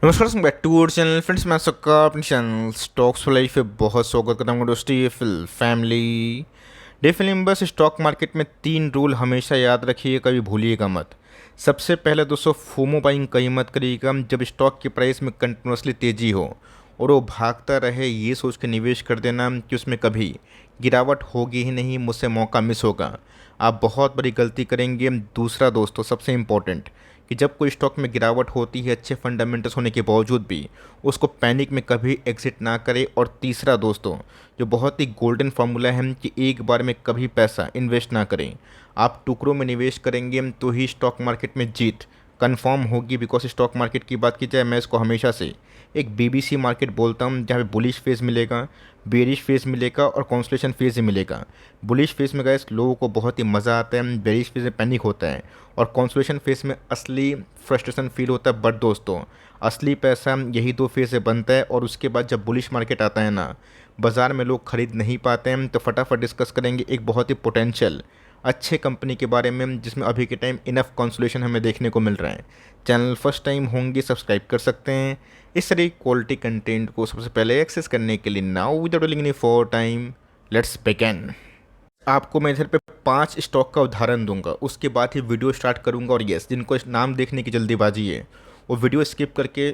नमस्कार back to our channel friends. मैं सबका अपने चैनल स्टॉक्स फॉर लाइफ पे बहुत स्वागत करता हूँ दोस्ती फैमिली डे फिल्म। बस स्टॉक मार्केट में 3 रूल हमेशा याद रखिए, कभी भूलिएगा मत। सबसे पहले दोस्तों, फोमो बाइंग कहीं मत करिएगा। जब स्टॉक की प्राइस में कंटिन्यूसली तेज़ी हो और वो भागता रहे, ये सोच के निवेश कर देना कि उसमें कभी गिरावट होगी ही नहीं, मुझसे मौका मिस होगा, आप बहुत बड़ी गलती करेंगे। दूसरा दोस्तों, सबसे इम्पोर्टेंट, कि जब कोई स्टॉक में गिरावट होती है अच्छे फंडामेंटल्स होने के बावजूद भी, उसको पैनिक में कभी एग्जिट ना करें। और तीसरा दोस्तों, जो बहुत ही गोल्डन फार्मूला है, कि एक बार में कभी पैसा इन्वेस्ट ना करें। आप टुकड़ों में निवेश करेंगे तो ही स्टॉक मार्केट में जीत कंफर्म होगी। बिकॉज स्टॉक मार्केट की बात की जाए, मैं इसको हमेशा से एक बीबीसी मार्केट बोलता हूँ, जहाँ पे बुलिश फेज मिलेगा, बेरिश फेज मिलेगा और कॉन्सलेशन फेज ही मिलेगा। बुलिश फेज में गैस लोगों को बहुत ही मज़ा आता है, बेरिश फेज में पैनिक होता है और कॉन्सलेशन फेज में असली फ्रस्ट्रेशन फील होता है। बट दोस्तों, असली पैसा यही 2 फेज से बनता है। और उसके बाद जब बुलिश मार्केट आता है ना, बाज़ार में लोग खरीद नहीं पाते हैं, तो फटाफट डिस्कस करेंगे एक बहुत ही पोटेंशियल अच्छे कंपनी के बारे में, जिसमें अभी के टाइम इनफ कंसोलेशन हमें देखने को मिल रहा है। चैनल फर्स्ट टाइम होंगे, सब्सक्राइब कर सकते हैं। इस तरह क्वालिटी कंटेंट को सबसे पहले एक्सेस करने के लिए now without wasting any for time, let's begin. आपको मैं इधर पे 5 स्टॉक का उदाहरण दूंगा, उसके बाद ही वीडियो स्टार्ट करूंगा। और यस, जिनको इस नाम देखने की जल्दीबाजी है, वो वीडियो स्किप करके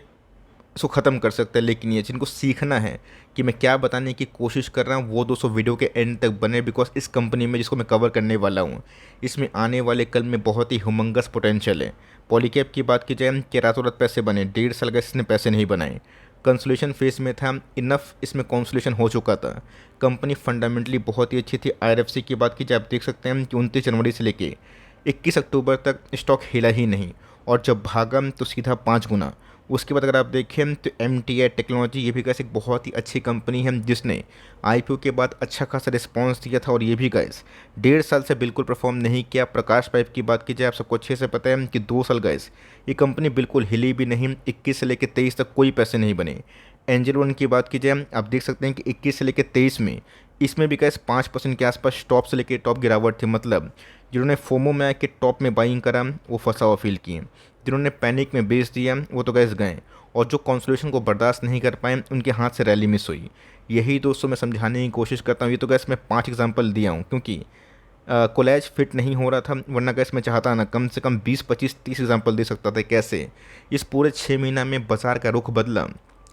इसको ख़त्म कर सकते हैं। लेकिन ये जिनको सीखना है कि मैं क्या बताने की कोशिश कर रहा हूँ, वो दोस्तों वीडियो के एंड तक बने। बिकॉज इस कंपनी में जिसको मैं कवर करने वाला हूँ, इसमें आने वाले कल में बहुत ही ह्यूमंगस पोटेंशियल है। पॉलीकैब की बात की जाए कि रातों रात पैसे बने, 1.5 साल का इसने पैसे नहीं बनाए। कंसोलेशन फेज में था, इनफ इसमें कंसोलेशन हो चुका था। कंपनी फंडामेंटली बहुत ही अच्छी थी। आईआरएफसी की बात की जाए, आप देख सकते हैं कि 29 जनवरी से लेके 21 अक्टूबर तक स्टॉक हिला ही नहीं, और जब भागा तो सीधा 5 गुना। उसके बाद अगर आप देखें तो MTI टेक्नोलॉजी, ये भी गैस एक बहुत ही अच्छी कंपनी है, जिसने IPO के बाद अच्छा खासा रिस्पांस दिया था। और ये भी गैस 1.5 साल से बिल्कुल परफॉर्म नहीं किया। प्रकाश पाइप की बात की जाए, आप सबको अच्छे से पता है कि 2 साल गैस ये कंपनी बिल्कुल हिली भी नहीं। 21 से लेकर 23 तक कोई पैसे नहीं बने। एंजल वन की बात की जाए, आप देख सकते हैं कि 21 से लेकर 23 में इसमें भी गैस 5% के आसपास टॉप से लेकर टॉप गिरावट थी। मतलब जिन्होंने फोमो में आके टॉप में बाइंग करा, वो फंसा हुआ फील किए। जिन्होंने पैनिक में बेच दिया, वो तो गैस गए। और जो कॉन्सोलेशन को बर्दाश्त नहीं कर पाए, उनके हाथ से रैली मिस हुई। यही दोस्तों मैं समझाने की कोशिश करता हूँ। ये तो गैस मैं 5 एग्जाम्पल दिया हूँ, क्योंकि कोलैज फिट नहीं हो रहा था। वरना गैस मैं चाहता ना कम से कम 20 25 30 एग्जाम्पल दे सकता था कैसे इस पूरे 6 महीना में बाजार का रुख बदला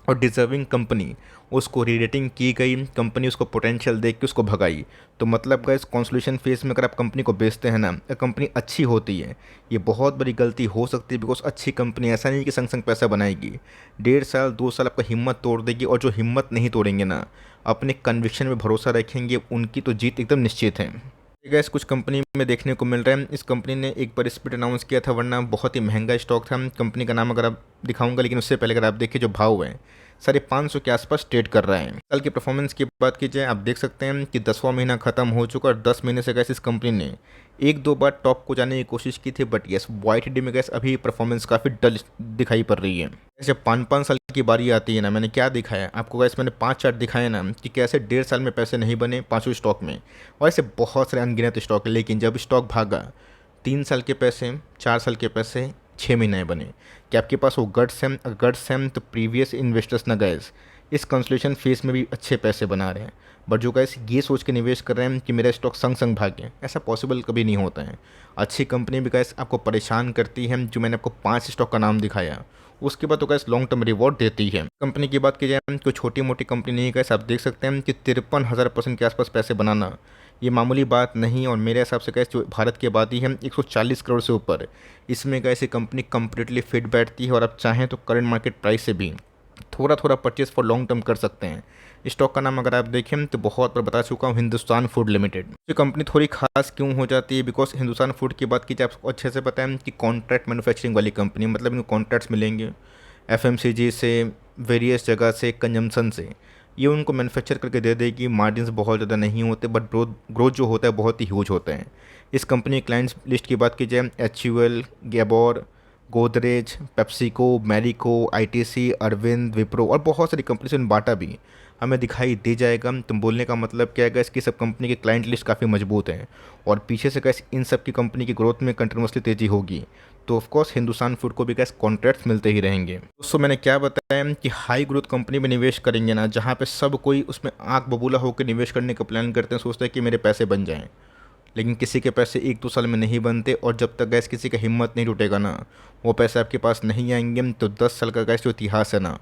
और डिजर्विंग कंपनी उसको रीरेटिंग की गई। कंपनी उसको पोटेंशियल देख के उसको भगाई। तो मतलब गैस कॉन्सोलेशन फेज में अगर आप कंपनी को बेचते हैं ना, कंपनी अच्छी होती है, ये बहुत बड़ी गलती हो सकती है। बिकॉज अच्छी कंपनी ऐसा नहीं कि संग संग पैसा बनाएगी, 1.5 साल 2 साल आपका हिम्मत तोड़ देगी। और जो हिम्मत नहीं तोड़ेंगे ना, अपने कन्विक्शन में भरोसा रखेंगे, उनकी तो जीत एकदम निश्चित है। गैस कुछ कंपनी में देखने को मिल रहा है, इस कंपनी ने एक बार स्प्लिट अनाउंस किया था, वरना बहुत ही महंगा स्टॉक था। कंपनी का नाम अगर आप दिखाऊंगा, लेकिन उससे पहले अगर आप देखिए जो भाव है, 550 के आसपास ट्रेड कर रहा है। साल की परफॉर्मेंस की बात की जाए, आप देख सकते हैं कि 10वां महीना खत्म हो चुका और 10 महीने से गैस इस कंपनी ने 1 2 बार टॉप को जाने की कोशिश की थी। बट यस, YTD में गैस अभी परफॉर्मेंस काफ़ी डल दिखाई पड़ रही है। जब 5 5 साल की बारी आती है ना, मैंने क्या दिखाया आपको गैस, मैंने 5 चार्ट दिखाए ना, कि कैसे 1.5 साल में पैसे नहीं बने पाँचों स्टॉक में। और ऐसे बहुत सारे अनगिनत स्टॉक है। लेकिन जब स्टॉक भागा, 3 साल के पैसे, 4 साल के पैसे, 6 महीने बने। कि आपके पास वो गट्स हैं। गट्स हैं तो प्रीवियस इन्वेस्टर्स ना गैस इस कंसोलेशन फेज में भी अच्छे पैसे बना रहे हैं। बट जो गैस ये सोच के निवेश कर रहे हैं कि मेरा स्टॉक संग संग भागे, ऐसा पॉसिबल कभी नहीं होता है। अच्छी कंपनी भी गैस आपको परेशान करती है, जो मैंने आपको 5 स्टॉक का नाम दिखाया, उसके बाद तो गैस लॉन्ग टर्म रिवॉर्ड देती है। कंपनी की बात की जाए, कोई छोटी मोटी कंपनी नहीं है गैस। आप देख सकते हैं कि 53,000% के आसपास पैसे बनाना ये मामूली बात नहीं। और मेरे हिसाब से गैस जो भारत की आबादी है 140 करोड़ से ऊपर, इसमें गैस ये कंपनी कम्प्लीटली फिट बैठती है। और आप चाहें तो करंट मार्केट प्राइस से भी थोड़ा थोड़ा परचेज फॉर लॉन्ग टर्म कर सकते हैं। स्टॉक का नाम अगर आप देखें तो बहुत बार बता चुका हूँ, हिंदुस्तान फूड लिमिटेड। ये कंपनी थोड़ी खास क्यों हो जाती है, बिकॉज हिंदुस्तान फूड की बात की जाए, आपको अच्छे से पता है कि कॉन्ट्रैक्ट मैन्युफैक्चरिंग वाली कंपनी, मतलब इनको कॉन्ट्रैक्ट्स मिलेंगे FMCG से, वेरियस जगह से, कंजम्पशन से। ये उनको मैन्युफैक्चर करके दे देगी। मार्जिन्स बहुत ज़्यादा नहीं होते, बट ग्रोथ जो होता है बहुत ही ह्यूज होता है। इस कंपनी की क्लाइंट्स लिस्ट की बात की जाए, HUL, गैबोर, गोदरेज, पेप्सिको, मैरिको, ITC, अरविंद, विप्रो और बहुत सारी कंपनी से बाटा भी हमें दिखाई दे जाएगा। तुम बोलने का मतलब क्या है गैस, कि सब कंपनी की क्लाइंट लिस्ट काफ़ी मजबूत है और पीछे से गैस इन सब की कंपनी की ग्रोथ में कंटिन्यूसली तेज़ी होगी। तो ऑफकोर्स हिंदुस्तान फूड को भी गैस कॉन्ट्रैक्ट्स मिलते ही रहेंगे। दोस्तों मैंने क्या बताया कि हाई ग्रोथ कंपनी में निवेश करेंगे ना, जहाँ पे सब कोई उसमें आंख बबूला होकर निवेश करने का प्लान करते हैं, सोचते हैं कि मेरे पैसे बन जाएं, लेकिन किसी के पैसे 1-2 साल में नहीं बनते। और जब तक गैस किसी का हिम्मत नहीं टूटेगा ना, वो पैसे आपके पास नहीं आएंगे। तो 10 साल का गैस जो इतिहास है ना,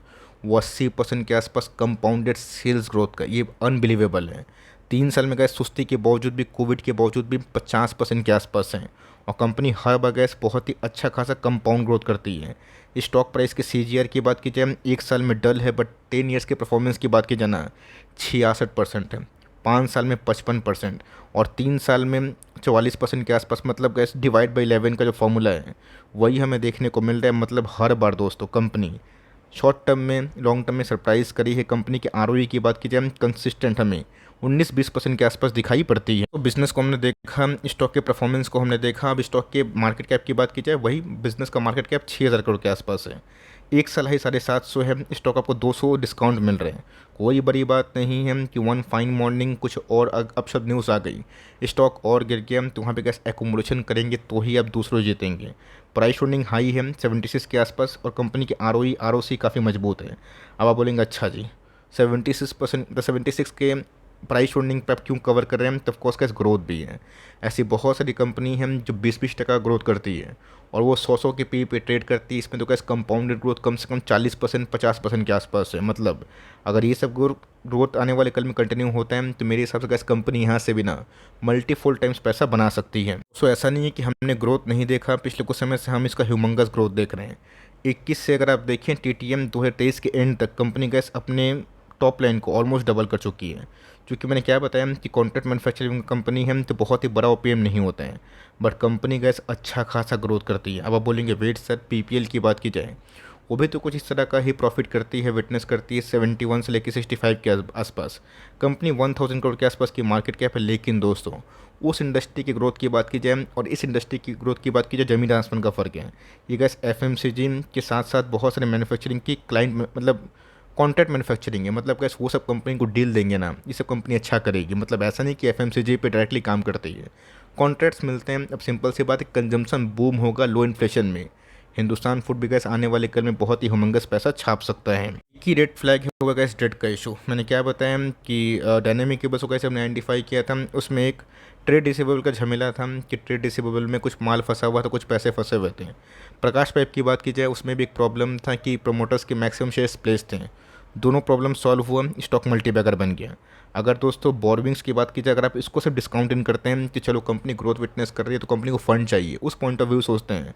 वो 80% के आसपास कंपाउंडेड सेल्स ग्रोथ का, ये अनबिलीवेबल है। 3 साल में गैस सुस्ती के बावजूद भी, कोविड के बावजूद भी 50% के आसपास हैं। और कंपनी हर बार गैस बहुत ही अच्छा खासा कंपाउंड ग्रोथ करती है। स्टॉक प्राइस के CAGR की बात की जाए, 1 साल में डल है, बट 10 ईयर्स के परफॉर्मेंस की बात की जाए ना, 66% है। 5 साल में 55% और 3 साल में 44% के आसपास। मतलब गैस डिवाइड बाई 11 का जो फॉर्मूला है वही हमें देखने को मिल रहा है। मतलब हर बार दोस्तों कंपनी शॉर्ट टर्म में, लॉन्ग टर्म में सरप्राइज़ करी है। कंपनी के ROE की बात की जाए, कंसिस्टेंट हमें 19-20% के आसपास दिखाई पड़ती है। तो बिज़नेस को हमने देखा, स्टॉक के परफॉर्मेंस को हमने देखा। अब स्टॉक के मार्केट कैप की बात की जाए, वही बिज़नेस का मार्केट कैप 6,000 करोड़ के आसपास है। एक साल है 750 है, स्टॉक आपको 200 डिस्काउंट मिल रहे हैं। कोई बड़ी बात नहीं है कि वन फाइन मॉर्निंग कुछ और अपशब्द न्यूज़ आ गई, स्टॉक और गिर गया, तो वहाँ पे कैसे एकोमोडेशन करेंगे तो ही आप दूसरों जीतेंगे। प्राइस होल्डिंग हाई है 76 के आसपास और कंपनी की ROE ROC काफ़ी मजबूत है। अब आप बोलेंगे अच्छा जी 76%, 76 के प्राइस होल्डिंग पे आप क्यों कवर कर रहे हैं, तो ऑफकोर्स कैसे ग्रोथ भी है। ऐसी बहुत सारी कंपनी हैं जो 20-20% ग्रोथ करती है और वो 100 के पी पे ट्रेड करती है। इसमें तो कैसे कंपाउंडेड ग्रोथ कम से कम 40%, 50% के आसपास है। मतलब अगर ये सब ग्रोथ आने वाले कल में कंटिन्यू होता है, तो मेरे हिसाब से कैसे कंपनी यहाँ से भी ना मल्टीफोल टाइम्स पैसा बना सकती है। सो ऐसा नहीं है कि हमने ग्रोथ नहीं देखा, पिछले कुछ समय से हम इसका ह्यूमंगस ग्रोथ देख रहे हैं। 21 से अगर आप देखें, TTM 2023 के एंड तक कंपनी गैस अपने टॉप लाइन को ऑलमोस्ट डबल कर चुकी है। क्योंकि मैंने क्या बताया कि कॉन्ट्रैक्ट मैन्युफैक्चरिंग कंपनी है, तो बहुत ही बड़ा OPM नहीं होता है, बट कंपनी गैस अच्छा खासा ग्रोथ करती है। अब आप बोलेंगे वेट सर, PPL की बात की जाए, वो भी तो कुछ इस तरह का ही प्रॉफिट करती है, विटनेस करती है 71 से लेकर 65 के आसपास। कंपनी 1000 करोड़ के आसपास की मार्केट कैप है। लेकिन दोस्तों उस इंडस्ट्री की ग्रोथ की बात की जाए और इस इंडस्ट्री की ग्रोथ की बात की जाए, ज़मीन आसमान का फ़र्क है। ये गैस FMCG के साथ साथ बहुत सारे मैन्युफैक्चरिंग की क्लाइंट, मतलब कॉन्ट्रैक्ट मैन्युफैक्चरिंग है। मतलब कैसे वो सब कंपनी को डील देंगे ना, ये सब कंपनी अच्छा करेगी। मतलब ऐसा नहीं कि FMCG पे डायरेक्टली काम करती है, कॉन्ट्रैक्ट्स मिलते हैं। अब सिंपल सी बात है, कंजम्पशन बूम होगा लो इन्फ्लेशन में, हिंदुस्तान फूड भी गैस आने वाले कल में बहुत ही ह्यूमंगस पैसा छाप सकता है। की रेड फ्लैग होगा गैस डेट का इशू। मैंने क्या बताया कि डायनेमिक केबल्स को कैसे हमने आइडेंटिफाई किया था, उसमें एक ट्रेड रिसीवेबल का झमेला था कि ट्रेड रिसीवेबल में कुछ माल फंसा हुआ था, कुछ पैसे फंसे हुए थे। प्रकाश पाइप की बात की जाए, उसमें भी एक प्रॉब्लम था कि प्रोमोटर्स के मैक्सिमम शेयर्स प्लेस थे। दोनों प्रॉब्लम सॉल्व हुआ, स्टॉक मल्टीबैगर बन गया। अगर दोस्तों बोरविंग्स की बात की जाए, अगर आप इसको सिर्फ डिस्काउंट इन करते हैं कि चलो कंपनी ग्रोथ विटनेस कर रही है तो कंपनी को फंड चाहिए, उस पॉइंट ऑफ व्यू सोचते हैं,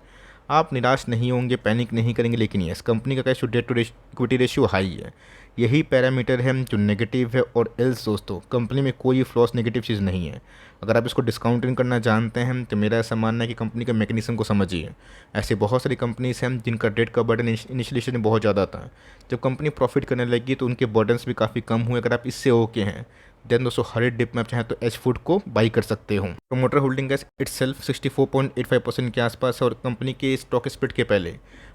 आप निराश नहीं होंगे, पैनिक नहीं करेंगे। लेकिन यस, कंपनी का cash debt to equity ratio high है, यही पैरामीटर है जो नेगेटिव है। और एल्स दोस्तों कंपनी में कोई फ्लॉस नेगेटिव चीज़ नहीं है। अगर आप इसको डिस्काउंट इन करना जानते हैं तो मेरा ऐसा मानना है कि कंपनी के मैकेनिज्म को समझिए। ऐसे बहुत सारी कंपनीज हैं जिनका डेट का बर्डन इनिशियली बहुत ज़्यादा था, जब कंपनी प्रॉफिट करने लगी तो उनके बर्डन्स भी काफ़ी कम हुए। अगर आप इससे ओके हैं देन दोस्तों हर एक डिप में आप चाहें तो एच फूड को बाई कर सकते हो। प्रोमोटर होल्डिंग गैस इटसेल्फ 64.85% के आसपास है और कंपनी के स्टॉक स्प्लिट के पहले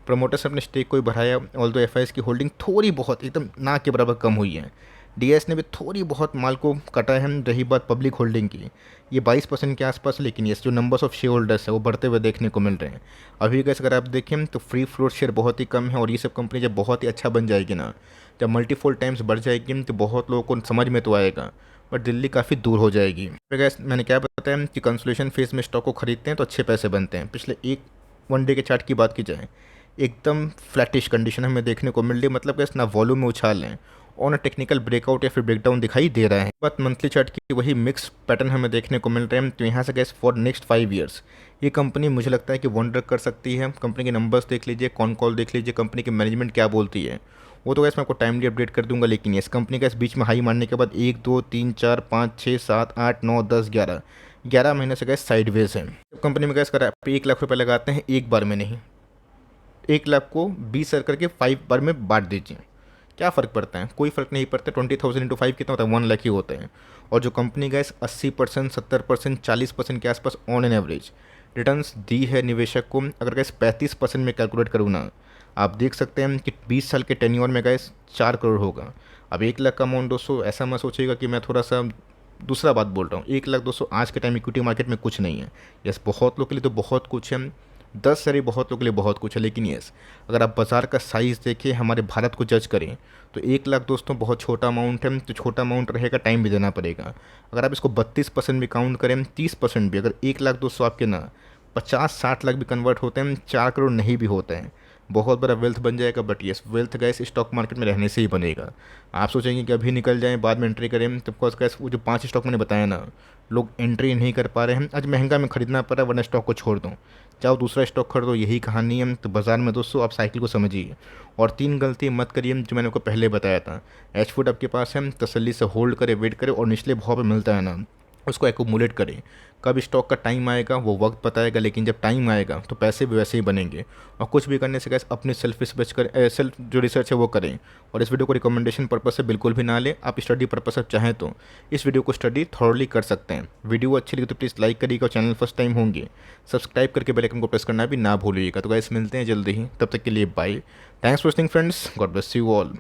प्रोमोटर्स ने अपने स्टेक को ही बढ़ाया। ऑल्दो FIs की होल्डिंग थोड़ी बहुत एकदम ना के बराबर कम हुई है। DIS ने भी थोड़ी बहुत माल को कटा है। रही बात पब्लिक होल्डिंग की, ये 22% के आसपास। लेकिन ये जो नंबर्स ऑफ शेयर होल्डर्स है वो बढ़ते हुए देखने को मिल रहे हैं। अभी गैस अगर आप देखें तो फ्री फ्लोट शेयर बहुत ही कम है और ये सब कंपनी जब बहुत ही अच्छा बन जाएगी ना, जब मल्टीफोल टाइम्स बढ़ जाएगी तो बहुत लोगों को समझ में तो आएगा, बट दिल्ली काफ़ी दूर हो जाएगी। फिर गैस मैंने क्या बताया कि कंसोलिडेशन फेज में स्टॉक को खरीदते हैं तो अच्छे पैसे बनते हैं। पिछले एक वन डे के चार्ट की बात की जाए, एकदम फ्लैटिश कंडीशन हमें देखने को मिल रही है। मतलब गैस ना वॉल्यूम में उछाल है और ना टेक्निकल ब्रेकआउट या फिर ब्रेकडाउन दिखाई दे रहा है। बात मंथली चार्ट की, वही मिक्स पैटर्न हमें देखने को मिल रहे हैं। तो यहाँ से गैस फॉर नेक्स्ट 5 ईयर्स ये कंपनी मुझे लगता है कि वंडर कर सकती है। कंपनी के नंबर्स देख लीजिए, कॉल देख लीजिए, कंपनी की मैनेजमेंट क्या बोलती है, वो तो गैस मैं आपको टाइमली अपडेट कर दूंगा। लेकिन इस कंपनी का इस बीच में हाई मारने के बाद 1 2 3 4 5 6 7 8 9 10 11 महीने से गैस साइडवेज है। कंपनी में गैस कर आप 1 लाख रुपये लगाते हैं एक बार में नहीं, 1 लाख को 20 कर करके 5 बार में बांट दीजिए, क्या फ़र्क पड़ता है? कोई फ़र्क नहीं पड़ता। 20,000 इंटू 5 कितना होता है? 1 लाख ही होते हैं। और जो कंपनी गैस 80%, 70%, 40% के आसपास ऑन एन एवरेज रिटर्न्स दी है निवेशक को, अगर गैस 35% में कैलकुलेट करूँ ना, आप देख सकते हैं कि 20 साल के टेन्योर में गैस 4 करोड़ होगा। अब 1 लाख का अमाउंट दोस्तों, ऐसा मत सोचिएगा कि मैं थोड़ा सा दूसरा बात बोल रहा हूँ। 1 लाख दोस्तों आज के टाइम इक्विटी मार्केट में कुछ नहीं है। यस, बहुत लोग के लिए तो बहुत कुछ है, 10 सैलरी बहुत लोगों के लिए बहुत कुछ है, लेकिन यस अगर आप बाज़ार का साइज़ देखें, हमारे भारत को जज करें, तो 1 लाख दोस्तों बहुत छोटा अमाउंट है। तो छोटा अमाउंट रहेगा, टाइम भी देना पड़ेगा। अगर आप इसको 32% भी काउंट करें, 30% भी, अगर 1 लाख दोस्तों आपके ना 50-60 लाख भी कन्वर्ट होते हैं, 4 करोड़ नहीं भी होते हैं, बहुत बड़ा वेल्थ बन जाएगा। But yes, wealth gas stock market में रहने से ही बनेगा। आप सोचेंगे कि अभी निकल जाएं, बाद में एंट्री करें, तो ऑफकोर्स गैस वो जो 5 स्टॉक मैंने बताया ना, लोग एंट्री नहीं कर पा रहे हैं। आज महंगा में खरीदना पड़ रहा है, वरना स्टॉक को छोड़ दो, चाहो दूसरा स्टॉक खरीदो, यही कहानी है। तो बाजार में दोस्तों आप साइकिल को समझिए और 3 गलती मत करिए जो मैंने आपको पहले बताया था। एच फूड आपके पास है, तसल्ली से होल्ड करे, वेट करे, और निचले भाव पे मिलता है ना, उसको एक्यूमुलेट करें। कब स्टॉक का टाइम आएगा वो वक्त बताएगा, लेकिन जब टाइम आएगा तो पैसे भी वैसे ही बनेंगे। और कुछ भी करने से कैसे अपनी सेल्फ रिसर्च करें, सेल्फ जो रिसर्च है वो करें। और इस वीडियो को रिकमेंडेशन पर्पस से बिल्कुल भी ना लें। आप स्टडी पर्पस से चाहें तो इस वीडियो को स्टडी थॉरली कर सकते हैं। वीडियो अच्छी लगी तो प्लीज़ लाइक करिएगा, और चैनल फर्स्ट टाइम होंगे सब्सक्राइब करके बेल आइकन को प्रेस करना भी ना भूलिएगा। तो गाइस मिलते हैं जल्दी ही, तब तक के लिए bye. Thanks for listening friends, God bless you all.